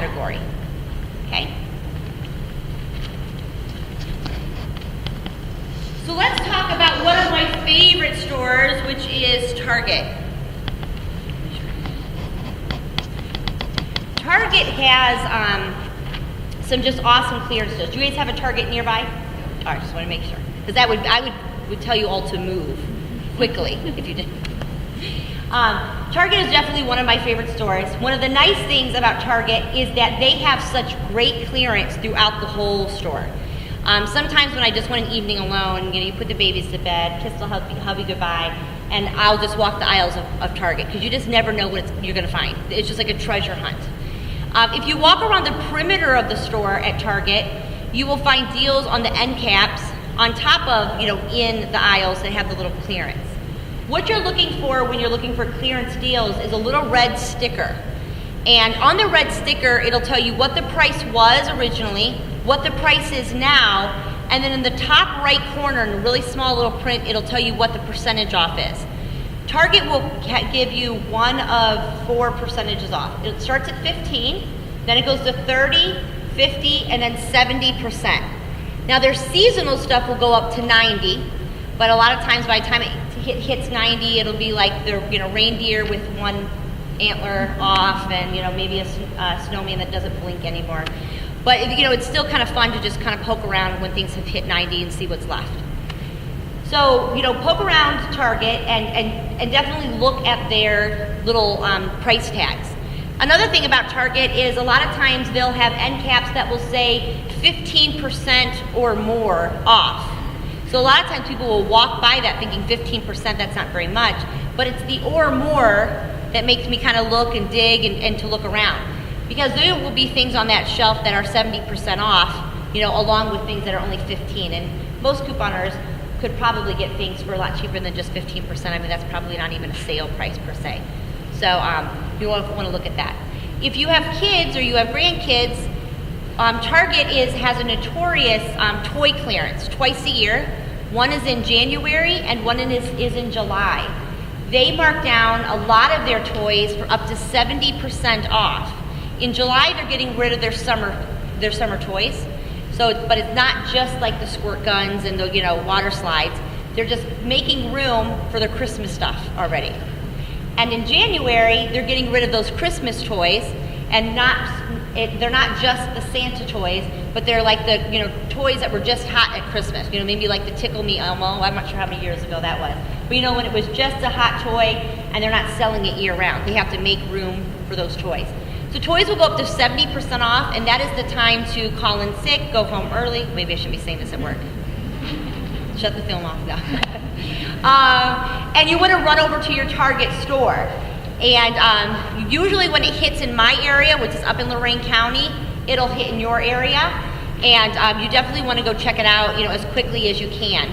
category. Okay? So let's talk about one of my favorite stores, which is Target. Target has some just awesome clearance deals. Do you guys have a Target nearby? All right, just want to make sure. Because I would tell you all to move quickly if you didn't. Target is definitely one of my favorite stores. One of the nice things about Target is that they have such great clearance throughout the whole store. Sometimes when I just want an evening alone, you put the babies to bed, kiss the hubby goodbye, and I'll just walk the aisles of Target because you just never know what you're going to find. It's just like a treasure hunt. If you walk around the perimeter of the store at Target, you will find deals on the end caps on top of, in the aisles that have the little clearance. What you're looking for when you're looking for clearance deals is a little red sticker. And on the red sticker, it'll tell you what the price was originally, what the price is now, and then in the top right corner in a really small little print, it'll tell you what the percentage off is. Target will give you one of 4 percentages off. It starts at 15, then it goes to 30, 50, and then 70%. Now their seasonal stuff will go up to 90, but a lot of times by the time it hits 90, it'll be like the reindeer with one antler off, and maybe a snowman that doesn't blink anymore. But it's still kind of fun to just kind of poke around when things have hit 90 and see what's left. So poke around Target and definitely look at their little price tags. Another thing about Target is a lot of times they'll have end caps that will say 15% or more off. So a lot of times people will walk by that thinking 15%, that's not very much, but it's the or more that makes me kind of look and dig and to look around. Because there will be things on that shelf that are 70% off, along with things that are only 15. And most couponers could probably get things for a lot cheaper than just 15%. I mean, that's probably not even a sale price per se. So you want to look at that. If you have kids or you have grandkids, Target has a notorious toy clearance twice a year. One is in January and one is in July. They mark down a lot of their toys for up to 70% off. In July, they're getting rid of their summer toys. But it's not just like the squirt guns and the water slides. They're just making room for their Christmas stuff already. And in January, they're getting rid of those Christmas toys, and they're not just the Santa toys, but they're like the toys that were just hot at Christmas. Maybe like the Tickle Me Elmo. I'm not sure how many years ago that was. But when it was just a hot toy, and they're not selling it year round. They have to make room for those toys. So toys will go up to 70% off, and that is the time to call in sick, go home early. Maybe I shouldn't be saying this at work. Shut the film off now. And you want to run over to your Target store. And usually when it hits in my area, which is up in Lorain County, it'll hit in your area. And you definitely want to go check it out, as quickly as you can.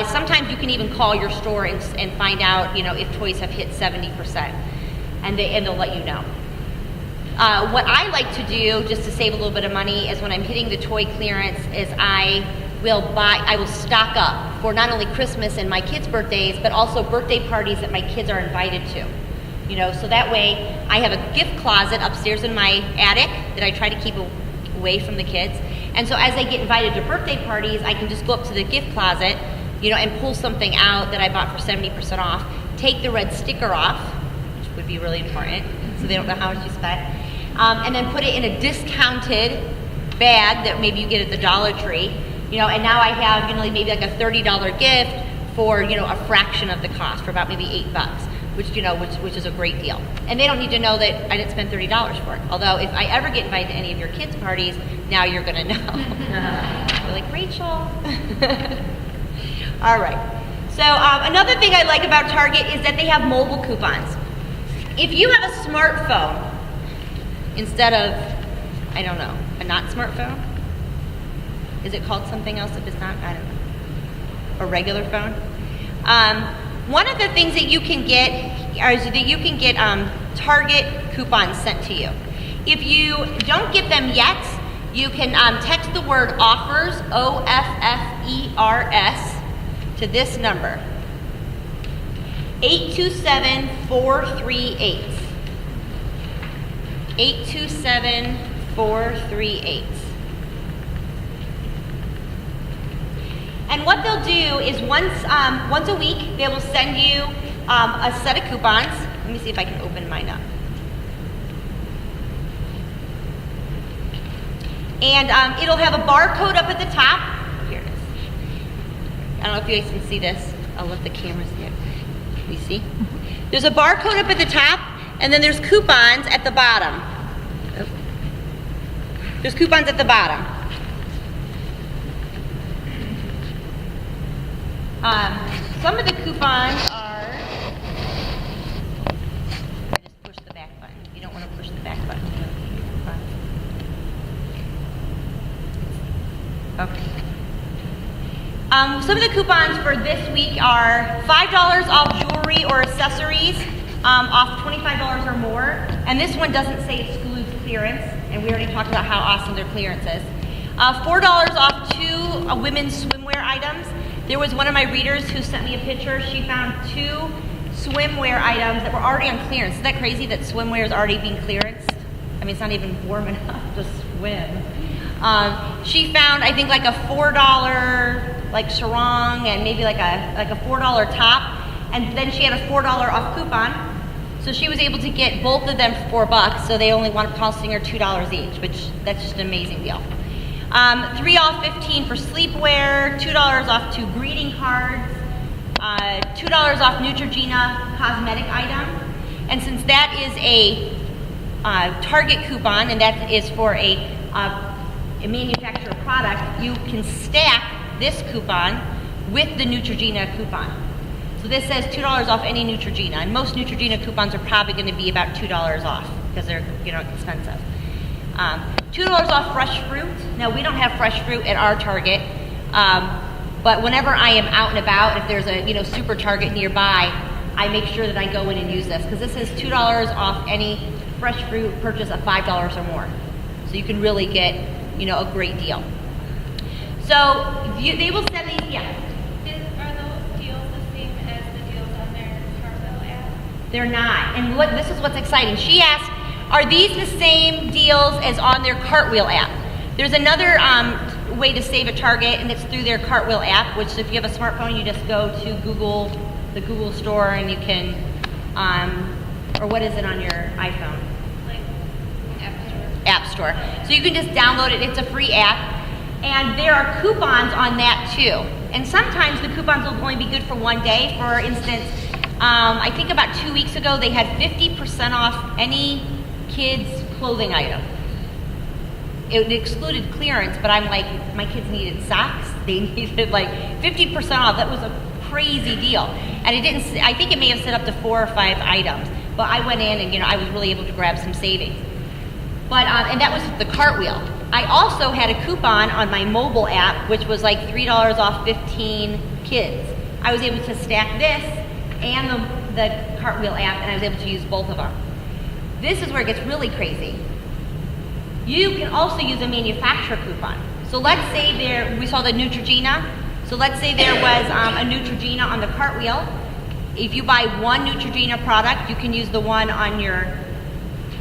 Sometimes you can even call your store and find out, if toys have hit 70%, and they'll let you know. What I like to do, just to save a little bit of money, is when I'm hitting the toy clearance, is I will stock up for not only Christmas and my kids' birthdays, but also birthday parties that my kids are invited to. So that way I have a gift closet upstairs in my attic that I try to keep away from the kids. And so as I get invited to birthday parties, I can just go up to the gift closet, and pull something out that I bought for 70% off, take the red sticker off, which would be really important, so they don't know how much you spent, and then put it in a discounted bag that maybe you get at the Dollar Tree, and now I have, maybe like a $30 gift for, a fraction of the cost, for about maybe $8, which is a great deal. And they don't need to know that I didn't spend $30 for it. Although if I ever get invited to any of your kids' parties, now you're gonna know. You're like, Rachel. All right. So another thing I like about Target is that they have mobile coupons. If you have a smartphone, instead of, I don't know, a not smartphone? Is it called something else if it's not? I don't know. A regular phone? One of the things that you can get is that you can get Target coupons sent to you. If you don't get them yet, you can text the word OFFERS, OFFERS, to this number, 827-438. 827-438. And what they'll do is once a week, they will send you a set of coupons. Let me see if I can open mine up. And it'll have a barcode up at the top. Here it is. I don't know if you guys can see this. I'll let the camera see it. You see? There's a barcode up at the top, and then there's coupons at the bottom. There's coupons at the bottom. Some of the coupons are, I just push the back button. You don't want to push the back button. Okay. Some of the coupons for this week are $5 off jewelry or accessories, off $25 or more. And this one doesn't say excludes clearance, and we already talked about how awesome their clearance is. $4 off 2 women's swimwear items. There was one of my readers who sent me a picture. She found 2 swimwear items that were already on clearance. Isn't that crazy that swimwear is already being clearanced? I mean, it's not even warm enough to swim. She found, I think, like a $4 like sarong and maybe like a $4 top, and then she had a $4 off coupon. So she was able to get both of them for $4, so they only wound up costing her $2 each, which that's just an amazing deal. 3 off 15 for sleepwear, $2 off 2 greeting cards, $2 off Neutrogena cosmetic item. And since that is a Target coupon, and that is for a manufacturer product, you can stack this coupon with the Neutrogena coupon. So this says $2 off any Neutrogena, and most Neutrogena coupons are probably going to be about $2 off because they're expensive. $2 off fresh fruit. Now we don't have fresh fruit at our Target, but whenever I am out and about, if there's a super Target nearby, I make sure that I go in and use this because this says $2 off any fresh fruit purchase of $5 or more. So you can really get a great deal. So they will send these. Yeah. Are those deals the same as the deals on their Cartwheel app? They're not. And this is what's exciting. She asked, are these the same deals as on their Cartwheel app? There's another way to save at Target, and it's through their Cartwheel app, which if you have a smartphone, you just go to the Google store, and you can, or what is it on your iPhone? Like App Store. So you can just download it. It's a free app. And there are coupons on that too. And sometimes the coupons will only be good for one day. For instance, I think about 2 weeks ago, they had 50% off any kids' clothing item. It excluded clearance, but I'm like, my kids needed socks. They needed like 50% off. That was a crazy deal. And I think it may have set up to 4 or 5 items. But I went in and, I was really able to grab some savings. But, and that was the Cartwheel. I also had a coupon on my mobile app, which was like $3 off 15 kids. I was able to stack this and the Cartwheel app, and I was able to use both of them. This is where it gets really crazy. You can also use a manufacturer coupon. So let's say we saw the Neutrogena. So let's say there was a Neutrogena on the Cartwheel. If you buy one Neutrogena product, you can use the one on your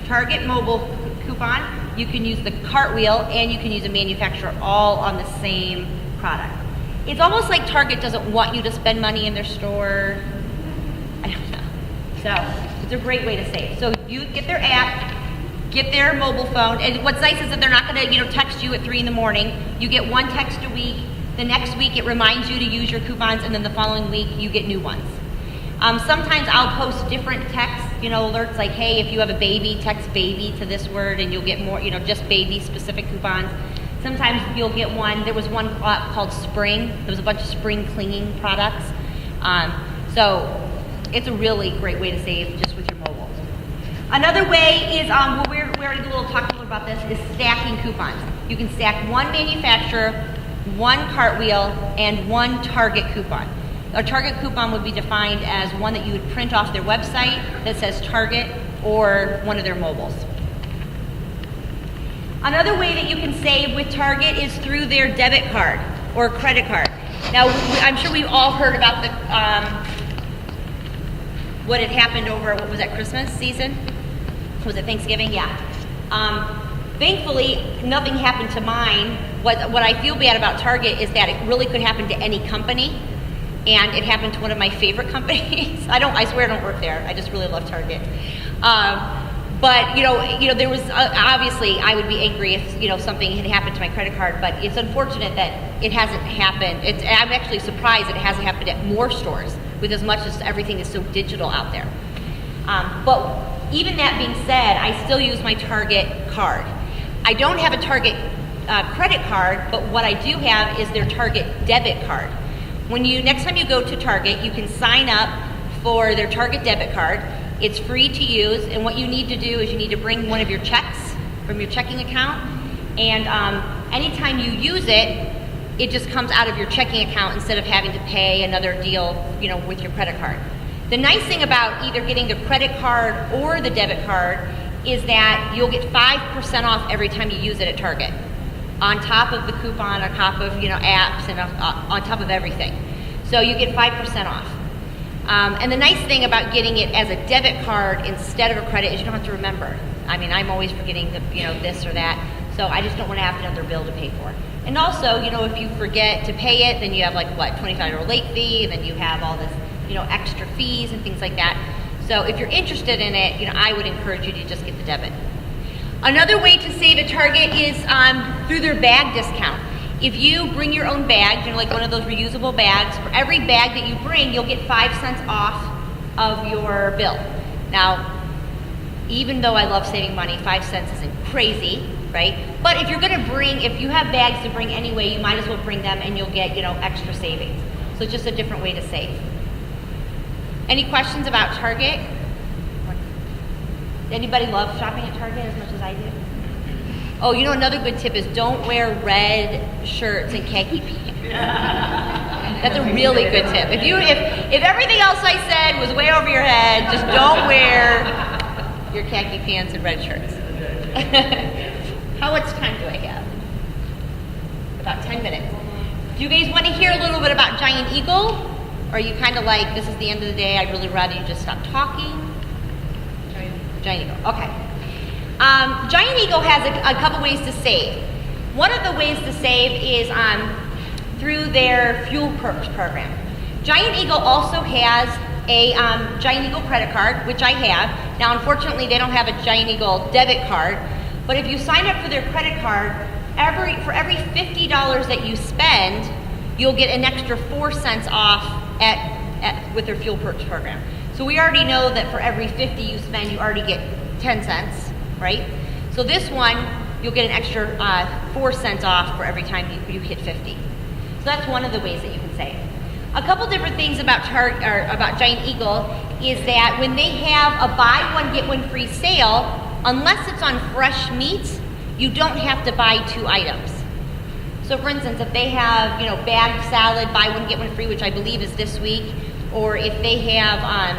Target mobile coupon. You can use the Cartwheel, and you can use a manufacturer all on the same product. It's almost like Target doesn't want you to spend money in their store. I don't know. So it's a great way to save. So you get their app, get their mobile phone, and what's nice is that they're not going to text you at 3 in.the morning. You get one text a week. The next week it reminds you to use your coupons, and then the following week you get new ones. Sometimes I'll post different text, alerts like, hey, if you have a baby, text baby to this word, and you'll get more, just baby-specific coupons. Sometimes you'll get one. There was one called Spring. There was a bunch of spring cleaning products. So it's a really great way to save just with your mobile. Another way is, we already talked a little about this, is stacking coupons. You can stack one manufacturer, one Cartwheel, and one Target coupon. A Target coupon would be defined as one that you would print off their website that says Target or one of their mobiles. Another way that you can save with Target is through their debit card or credit card. Now, I'm sure we've all heard about what had happened over, what was that, Christmas season? Was it Thanksgiving? Yeah. Thankfully, nothing happened to mine. What I feel bad about Target is that it really could happen to any company, and it happened to one of my favorite companies. I swear I don't work there. I just really love Target. But there was obviously I would be angry if something had happened to my credit card. But it's unfortunate that it hasn't happened. I'm actually surprised that it hasn't happened at more stores, with as much as everything is so digital out there. But even that being said, I still use my Target card. I don't have a Target credit card, but what I do have is their Target debit card. Next time you go to Target, you can sign up for their Target debit card. It's free to use, and what you need to do is you need to bring one of your checks from your checking account, and anytime you use it, it just comes out of your checking account instead of having to pay another deal, with your credit card. The nice thing about either getting the credit card or the debit card is that you'll get 5% off every time you use it at Target, on top of the coupon, on top of apps, and on top of everything. So you get 5% off. And the nice thing about getting it as a debit card instead of a credit is you don't have to remember. I mean, I'm always forgetting this or that, so I just don't want to have another bill to pay for. And also, if you forget to pay it, then you have $25 late fee, and then you have all this, extra fees and things like that. So if you're interested in it, I would encourage you to just get the debit. Another way to save at Target is through their bag discount. If you bring your own bag, like one of those reusable bags, for every bag that you bring, you'll get 5 cents off of your bill. Now, even though I love saving money, 5 cents isn't crazy, right? But if you have bags to bring anyway, you might as well bring them and you'll get, extra savings. So it's just a different way to save. Any questions about Target? Anybody love shopping at Target as much as I do? Oh, another good tip is don't wear red shirts and khaki pants. That's a really good tip. If everything else I said was way over your head, just don't wear your khaki pants and red shirts. How much time do I have? About 10 minutes. Do you guys want to hear a little bit about Giant Eagle? Or are you kind of like, this is the end of the day, I'd really rather you just stop talking? Giant Eagle, okay. Giant Eagle has a couple ways to save. One of the ways to save is through their Fuel Perks program. Giant Eagle also has a Giant Eagle credit card, which I have. Now, unfortunately, they don't have a Giant Eagle debit card, but if you sign up for their credit card, for every $50 that you spend, you'll get an extra 4 cents off with their Fuel Perks program. So we already know that for every 50 you spend, you already get 10 cents, right? So this one, you'll get an extra 4 cents off for every time you hit 50. So that's one of the ways that you can save. A couple different things about Giant Eagle is that when they have a buy one, get one free sale, unless it's on fresh meats, you don't have to buy 2 items. So for instance, if they have, bagged salad, buy one, get one free, which I believe is this week, or if they have,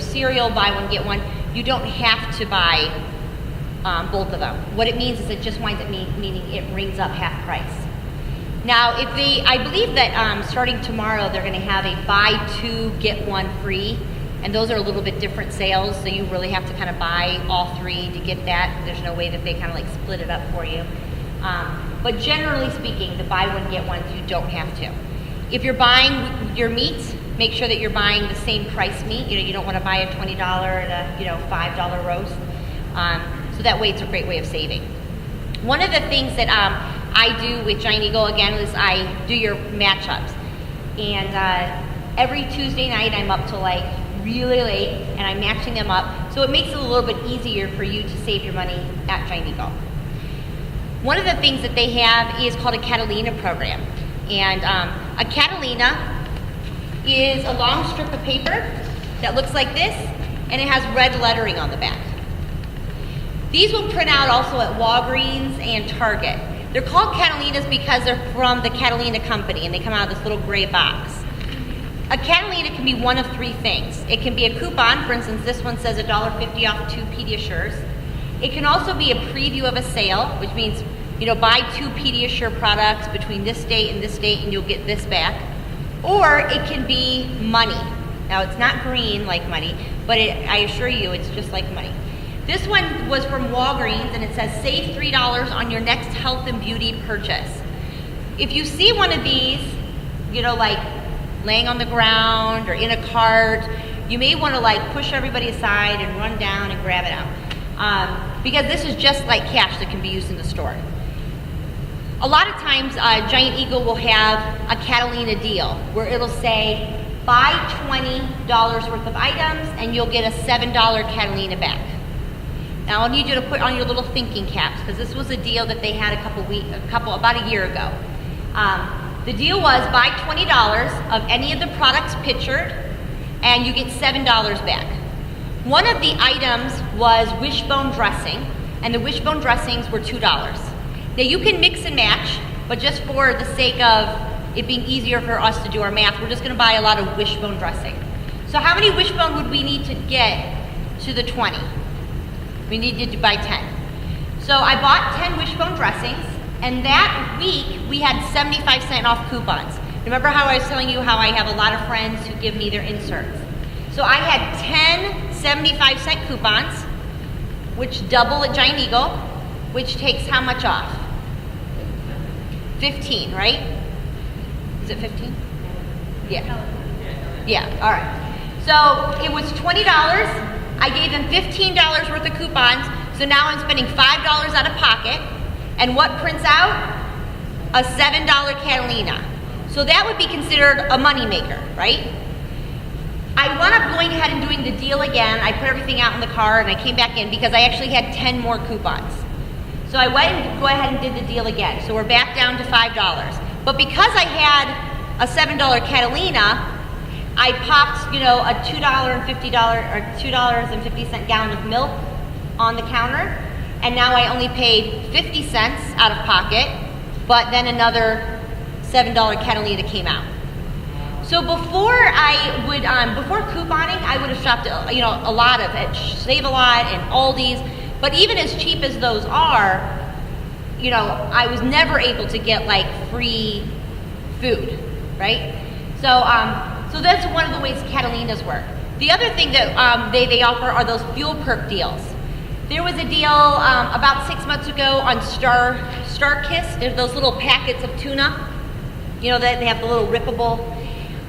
cereal, buy one, get one, you don't have to buy both of them. What it means is it just winds up meaning it rings up half price. Now, I believe that starting tomorrow, they're going to have a buy 2, get 1 free, and those are a little bit different sales, so you really have to kind of buy all 3 to get that. There's no way that they kind of split it up for you. But generally speaking, the buy one, get one, you don't have to. If you're buying your meats, make sure that you're buying the same price meat. You don't want to buy a $20 and a $5 roast. So that way it's a great way of saving. One of the things that I do with Giant Eagle, again, is I do your matchups. And every Tuesday night I'm up to really late and I'm matching them up. So it makes it a little bit easier for you to save your money at Giant Eagle. One of the things that they have is called a Catalina program. And a Catalina is a long strip of paper that looks like this, and it has red lettering on the back. These will print out also at Walgreens and Target. They're called Catalinas because they're from the Catalina company, and they come out of this little gray box. A Catalina can be one of 3 things. It can be a coupon. For instance, this one says $1.50 off 2 Pediasures. It can also be a preview of a sale, which means, buy 2 Pediasure products between this date and you'll get this back. Or it can be money. Now, it's not green like money, but I assure you it's just like money. This one was from Walgreens, and it says save $3 on your next health and beauty purchase. If you see one of these, you know, like laying on the ground or in a cart, you may want to like push everybody aside and run down and grab it out. Because this is just like cash that can be used in the store. A lot of times, Giant Eagle will have a Catalina deal where it'll say, buy $20 worth of items and you'll get a $7 Catalina back. Now I'll need you to put on your little thinking caps because this was a deal that they had about a year ago. The deal was buy $20 of any of the products pictured and you get $7 back. One of the items was wishbone dressing, and the wishbone dressings were $2. Now you can mix and match, but just for the sake of it being easier for us to do our math, we're just gonna buy a lot of wishbone dressing. So how many wishbone would we need to get to the 20? We needed to buy 10. So I bought 10 wishbone dressings, and that week we had 75% off coupons. Remember how I was telling you how I have a lot of friends who give me their inserts? So I had 10 75-cent coupons, which double at Giant Eagle, which takes how much off? 15, right? Is it 15? Yeah, all right. So it was $20. I gave them $15 worth of coupons, so now I'm spending $5 out of pocket. And what prints out? A $7 Catalina. So that would be considered a moneymaker, right? I wound up going ahead and doing the deal again. I put everything out in the car and I came back in because I actually had 10 more coupons. So I went and go ahead and did the deal again. So we're back down to $5. But because I had a $7 Catalina, I popped, you know, a $2.50 or $2.50 gallon of milk on the counter, and now I only paid 50 cents out of pocket, but then another $7 Catalina came out. So before couponing, I would have shopped, you know, a lot at Save-A-Lot and Aldi's, but even as cheap as those are, you know, I was never able to get like free food, right? So that's one of the ways Catalinas work. The other thing that they offer are those fuel perk deals. There was a deal about 6 months ago on StarKist. There's those little packets of tuna, you know, that they have the little rippable.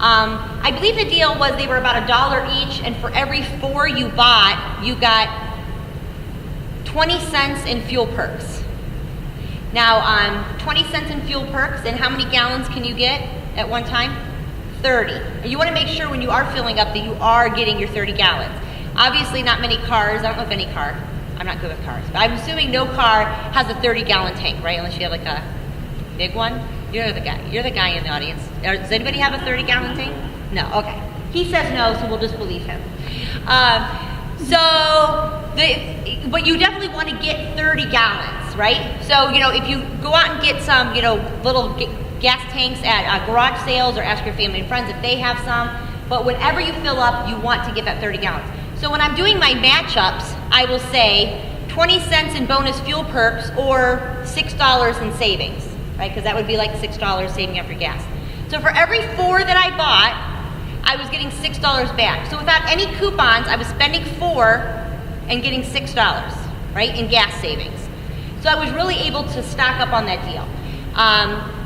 I believe the deal was they were about $1 each, and for every 4 you bought, you got 20 cents in fuel perks. Now, 20 cents in fuel perks, and how many gallons can you get at one time? 30. And you want to make sure when you are filling up that you are getting your 30 gallons. Obviously not many cars, I don't know if any car, I'm not good with cars, but I'm assuming no car has a 30-gallon tank, right? Unless you have like a big one. You're the guy in the audience. Does anybody have a 30-gallon tank? No, okay. He says no, so we'll just believe him. But you definitely want to get 30 gallons, right? So, you know, if you go out and get some, you know, little gas tanks at garage sales, or ask your family and friends if they have some, but whenever you fill up, you want to get that 30 gallons. So when I'm doing my matchups, I will say 20 cents in bonus fuel perks or $6 in savings, right? Because that would be like $6 saving after gas. So for every 4 that I bought, I was getting $6 back. So without any coupons, I was spending 4 and getting $6, right, in gas savings. So I was really able to stock up on that deal.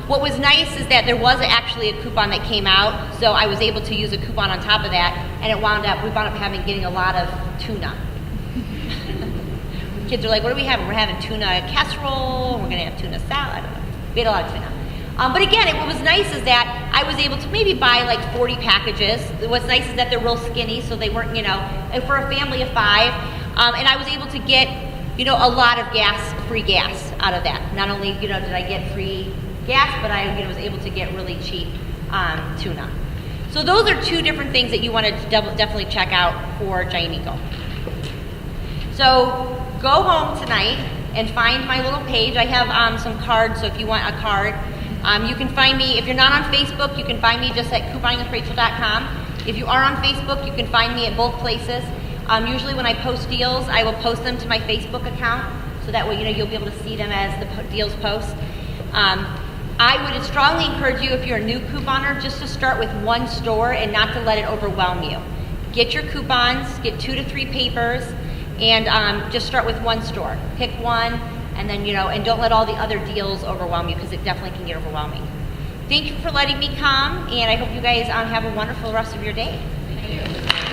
What was nice is that there was actually a coupon that came out, so I was able to use a coupon on top of that, and we wound up getting a lot of tuna. Kids are like, what are we having? We're having tuna casserole, we're gonna have tuna salad. We had a lot of tuna. But again, what was nice is that I was able to maybe buy like 40 packages. What's nice is that they're real skinny, so they weren't, you know, for a family of 5. And I was able to get, you know, a lot of free gas out of that. Not only, you know, did I get free gas, but I, you know, was able to get really cheap tuna. So those are 2 different things that you want to definitely check out for Giant Eagle. So go home tonight and find my little page. I have some cards, so if you want a card, you can find me. If you're not on Facebook, you can find me just at couponingwithrachel.com. If you are on Facebook, you can find me at both places. Usually when I post deals, I will post them to my Facebook account, so that way, you know, you'll be able to see them as the deals post. I would strongly encourage you, if you're a new couponer, just to start with 1 store and not to let it overwhelm you. Get your coupons, get 2 to 3 papers, And just start with one store. Pick one, and then, and don't let all the other deals overwhelm you, because it definitely can get overwhelming. Thank you for letting me come, and I hope you guys have a wonderful rest of your day. Thank you.